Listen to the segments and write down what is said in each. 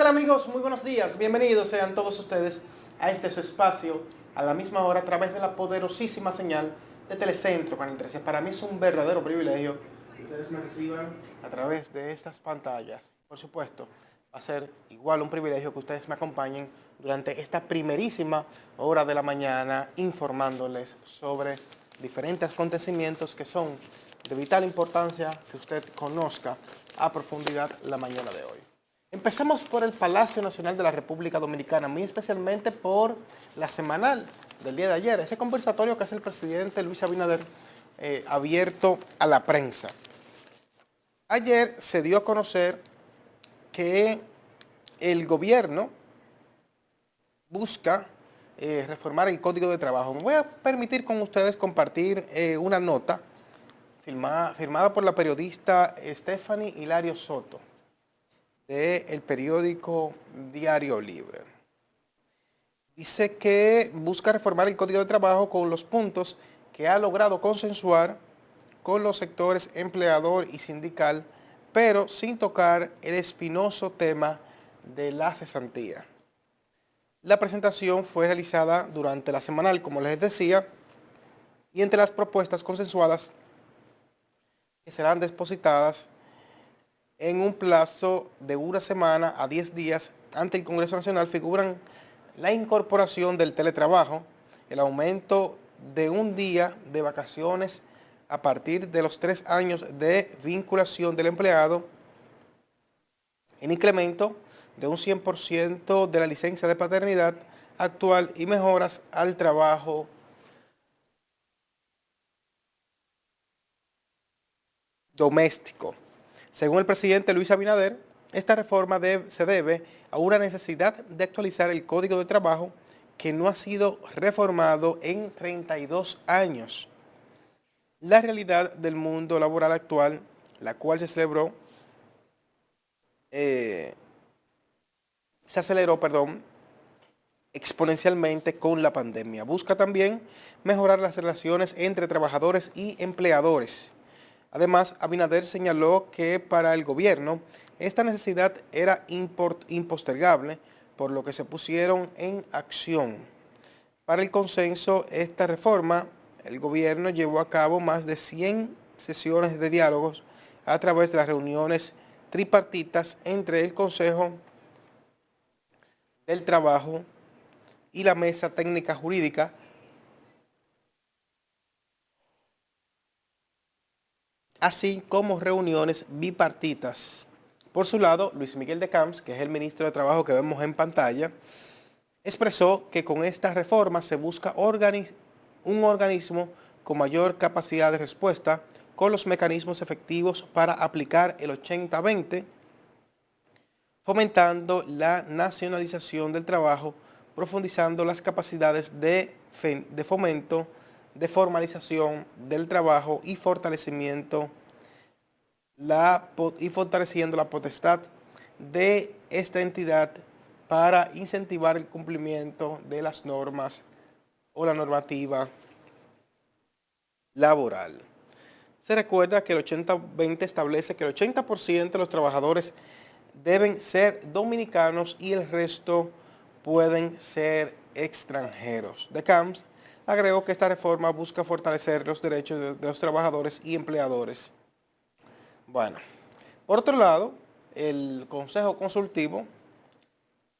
tal amigos? Muy buenos días, bienvenidos sean todos ustedes a este su espacio, a la misma hora a través de la poderosísima señal de Telecentro Canal 13. Para mí es un verdadero privilegio que ustedes me reciban a través de estas pantallas. Por supuesto, va a ser igual un privilegio que ustedes me acompañen durante esta primerísima hora de la mañana informándoles sobre diferentes acontecimientos que son de vital importancia que usted conozca a profundidad la mañana de hoy. Empezamos por el Palacio Nacional de la República Dominicana, muy especialmente por la semanal del día de ayer, ese conversatorio que hace el presidente Luis Abinader abierto a la prensa. Ayer se dio a conocer que el gobierno busca reformar el Código de Trabajo. Me voy a permitir con ustedes compartir una nota firmada por la periodista Stephanie Hilario Soto, del periódico Diario Libre. Dice que busca reformar el Código de Trabajo con los puntos que ha logrado consensuar con los sectores empleador y sindical, pero sin tocar el espinoso tema de la cesantía. La presentación fue realizada durante la semanal, como les decía, y entre las propuestas consensuadas que serán depositadas en un plazo de una semana a 10 días ante el Congreso Nacional figuran la incorporación del teletrabajo, el aumento de un día de vacaciones a partir de los 3 años de vinculación del empleado, el incremento de un 100% de la licencia de paternidad actual y mejoras al trabajo doméstico. Según el presidente Luis Abinader, esta reforma se debe a una necesidad de actualizar el Código de Trabajo que no ha sido reformado en 32 años. La realidad del mundo laboral actual, la cual se aceleró exponencialmente con la pandemia. Busca también mejorar las relaciones entre trabajadores y empleadores. Además, Abinader señaló que para el gobierno esta necesidad era impostergable, por lo que se pusieron en acción. Para el consenso, esta reforma, el gobierno llevó a cabo más de 100 sesiones de diálogos a través de las reuniones tripartitas entre el Consejo del Trabajo y la Mesa Técnica Jurídica, así como reuniones bipartitas. Por su lado, Luis Miguel de Camps, que es el ministro de Trabajo que vemos en pantalla, expresó que con esta reforma se busca un organismo con mayor capacidad de respuesta, con los mecanismos efectivos para aplicar el 80-20, fomentando la nacionalización del trabajo, profundizando las capacidades de fomento, de formalización del trabajo y fortaleciendo la potestad de esta entidad para incentivar el cumplimiento de las normas o la normativa laboral. Se recuerda que el 80-20 establece que el 80% de los trabajadores deben ser dominicanos y el resto pueden ser extranjeros. De Camps agregó que esta reforma busca fortalecer los derechos de los trabajadores y empleadores. Bueno, por otro lado, el Consejo Consultivo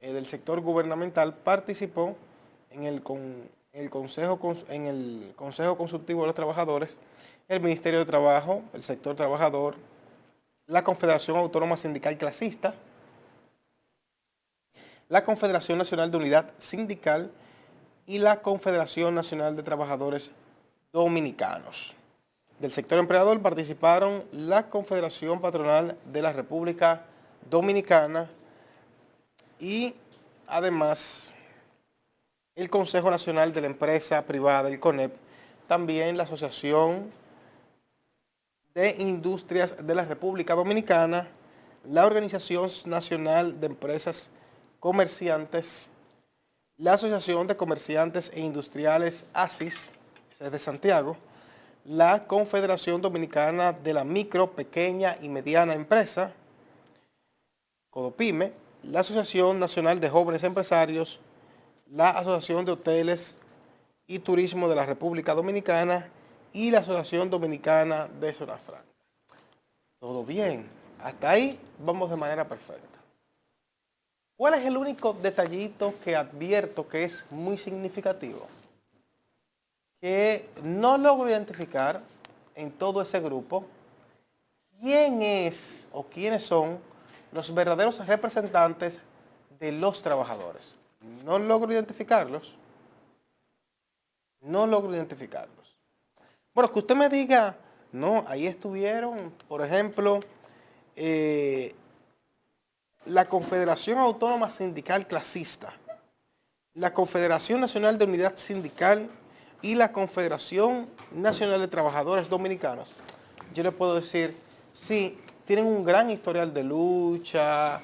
del sector gubernamental participó en el Consejo Consultivo de los Trabajadores, el Ministerio de Trabajo, el sector trabajador, la Confederación Autónoma Sindical Clasista, la Confederación Nacional de Unidad Sindical y la Confederación Nacional de Trabajadores Dominicanos. Del sector empleador participaron la Confederación Patronal de la República Dominicana y además el Consejo Nacional de la Empresa Privada, el CONEP, también la Asociación de Industrias de la República Dominicana, la Organización Nacional de Empresas Comerciantes, la Asociación de Comerciantes e Industriales ASIS, esa es de Santiago, la Confederación Dominicana de la Micro, Pequeña y Mediana Empresa, CODOPYME, la Asociación Nacional de Jóvenes Empresarios, la Asociación de Hoteles y Turismo de la República Dominicana y la Asociación Dominicana de Zona Franca. Todo bien, hasta ahí vamos de manera perfecta. ¿Cuál es el único detallito que advierto que es muy significativo? Que no logro identificar en todo ese grupo quién es o quiénes son los verdaderos representantes de los trabajadores. No logro identificarlos. No logro identificarlos. Bueno, que usted me diga, no, ahí estuvieron, por ejemplo, la Confederación Autónoma Sindical Clasista, la Confederación Nacional de Unidad Sindical y la Confederación Nacional de Trabajadores Dominicanos. Yo le puedo decir, sí, tienen un gran historial de lucha,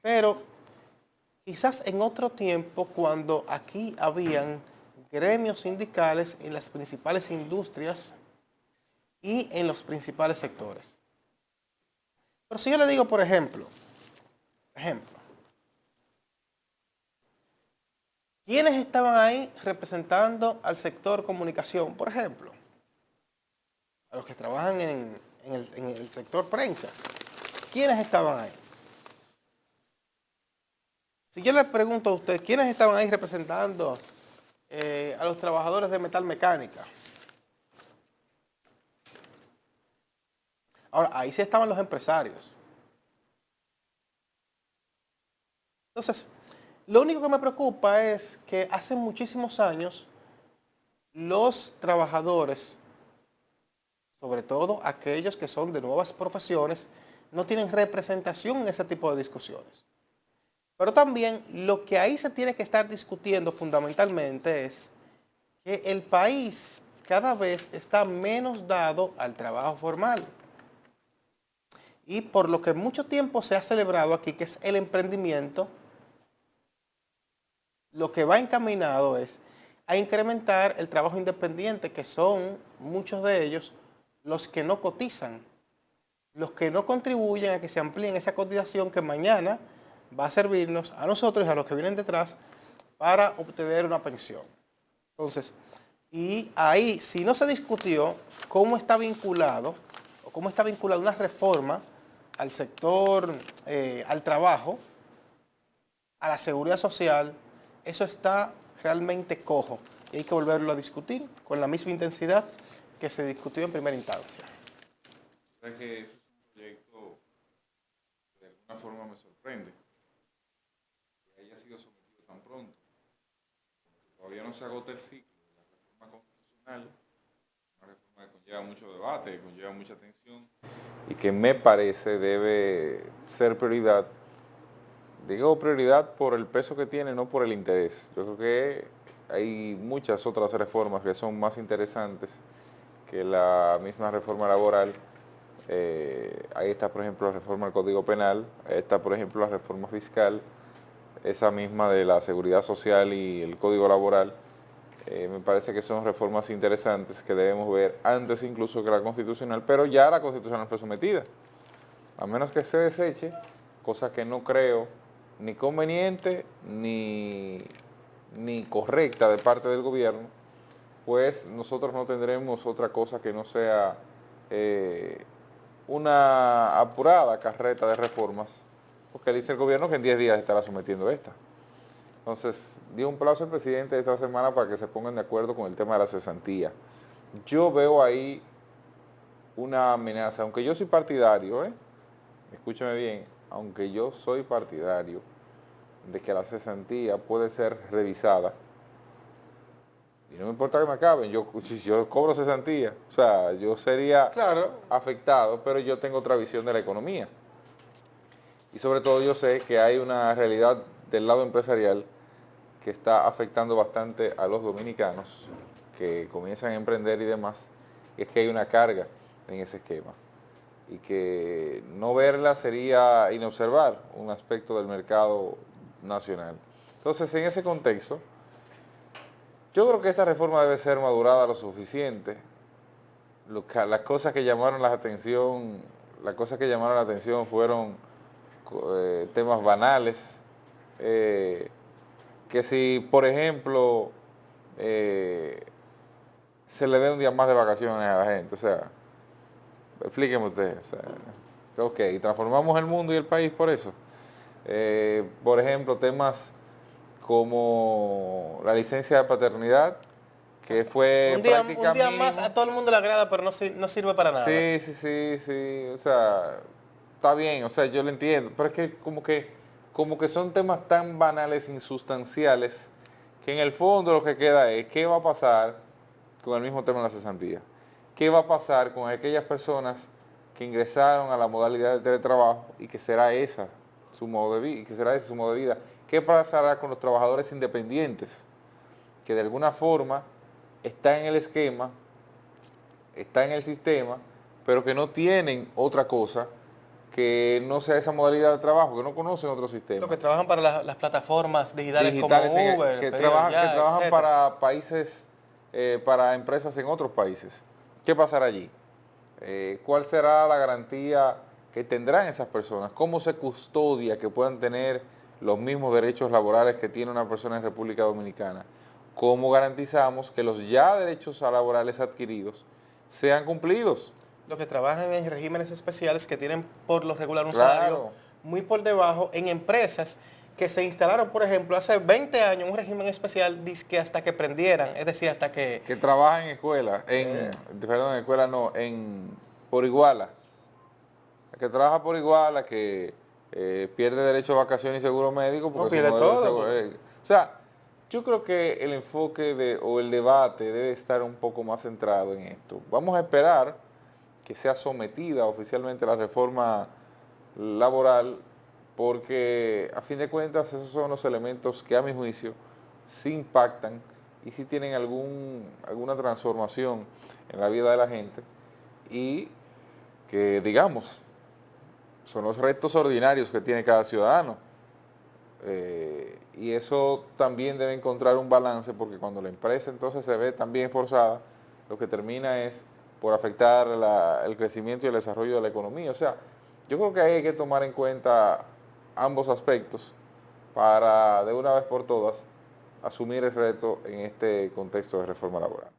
pero quizás en otro tiempo, cuando aquí habían gremios sindicales en las principales industrias y en los principales sectores. Pero si yo le digo, por ejemplo, ¿quiénes estaban ahí representando al sector comunicación, por ejemplo? A los que trabajan en el sector prensa. ¿Quiénes estaban ahí? Si yo le pregunto a usted, ¿quiénes estaban ahí representando a los trabajadores de metal mecánica? Ahora, ahí sí estaban los empresarios. Entonces, lo único que me preocupa es que hace muchísimos años los trabajadores, sobre todo aquellos que son de nuevas profesiones, no tienen representación en ese tipo de discusiones. Pero también lo que ahí se tiene que estar discutiendo fundamentalmente es que el país cada vez está menos dado al trabajo formal. Y por lo que mucho tiempo se ha celebrado aquí, que es el emprendimiento, lo que va encaminado es a incrementar el trabajo independiente, que son muchos de ellos los que no cotizan, los que no contribuyen a que se amplíen esa cotización que mañana va a servirnos a nosotros y a los que vienen detrás para obtener una pensión. Entonces, y ahí, si no se discutió cómo está vinculado o cómo está vinculada una reforma al sector, al trabajo, a la seguridad social, eso está realmente cojo y hay que volverlo a discutir con la misma intensidad que se discutió en primera instancia. O sea que eso es un proyecto que de alguna forma me sorprende que haya sido sometido tan pronto. Todavía no se agota el ciclo de la reforma constitucional, una reforma que conlleva mucho debate, que conlleva mucha tensión y que me parece debe ser prioridad. Digo prioridad por el peso que tiene, no por el interés. Yo creo que hay muchas otras reformas que son más interesantes que la misma reforma laboral. Ahí está, por ejemplo, la reforma del Código Penal, ahí está, por ejemplo, la reforma fiscal, esa misma de la seguridad social y el Código Laboral. Me parece que son reformas interesantes que debemos ver antes incluso que la constitucional, pero ya la constitucional fue sometida. A menos que se deseche, cosa que no creo ni conveniente ni correcta de parte del gobierno, pues nosotros no tendremos otra cosa que no sea una apurada carreta de reformas, porque dice el gobierno que en 10 días estará sometiendo esta. Entonces, dio un plazo al presidente esta semana para que se pongan de acuerdo con el tema de la cesantía. Yo veo ahí una amenaza, aunque yo soy partidario, escúchame bien, aunque yo soy partidario de que la cesantía puede ser revisada, y no me importa que me acaben, yo cobro cesantía, o sea, yo sería afectado, pero yo tengo otra visión de la economía. Y sobre todo yo sé que hay una realidad del lado empresarial que está afectando bastante a los dominicanos que comienzan a emprender y demás, y es que hay una carga en ese esquema. Y que no verla sería inobservar un aspecto del mercado nacional. Entonces, en ese contexto, yo creo que esta reforma debe ser madurada lo suficiente. Las cosas que llamaron la atención fueron temas banales, que si, por ejemplo, se le dé un día más de vacaciones a la gente, o sea, explíqueme usted, o sea, ok, transformamos el mundo y el país por eso. Por ejemplo, temas como la licencia de paternidad, que fue Un práctica día más mínima. a todo el mundo le agrada, pero no sirve para nada. Sí, sí, sí, sí, o sea, está bien, o sea, yo lo entiendo, pero es que como que son temas tan banales, insustanciales, que en el fondo lo que queda es qué va a pasar con el mismo tema de la cesantía. ¿Qué va a pasar con aquellas personas que ingresaron a la modalidad de teletrabajo y que será esa su modo de vida, que será ese su modo de vida? ¿Qué pasará con los trabajadores independientes que de alguna forma están en el esquema, están en el sistema, pero que no tienen otra cosa que no sea esa modalidad de trabajo, que no conocen otro Los sistema? que trabajan para las plataformas digitales como Digitales Uber, Pedido que Ya, trabajan etcétera. para países, para empresas en otros países. ¿Qué pasará allí? ¿Cuál será la garantía que tendrán esas personas? ¿Cómo se custodia que puedan tener los mismos derechos laborales que tiene una persona en República Dominicana? ¿Cómo garantizamos que los ya derechos laborales adquiridos sean cumplidos? Los que trabajan en regímenes especiales que tienen por lo regular un salario Claro. muy por debajo en empresas que se instalaron, por ejemplo, hace 20 años un régimen especial dizque hasta que prendieran, es decir, hasta que... Que trabajan en escuela, perdón, en escuela no, por iguala. Que trabaja por iguala, que pierde derecho a vacaciones y seguro médico No porque su pierde modelo de todo, seguro... porque o sea, yo creo que el enfoque o el debate debe estar un poco más centrado en esto. Vamos a esperar que sea sometida oficialmente la reforma laboral, porque a fin de cuentas esos son los elementos que a mi juicio sí impactan y sí tienen alguna transformación en la vida de la gente y que, digamos, son los retos ordinarios que tiene cada ciudadano. Y eso también debe encontrar un balance, porque cuando la empresa entonces se ve también forzada, lo que termina es por afectar el crecimiento y el desarrollo de la economía. O sea, yo creo que ahí hay que tomar en cuenta ambos aspectos para de una vez por todas asumir el reto en este contexto de reforma laboral.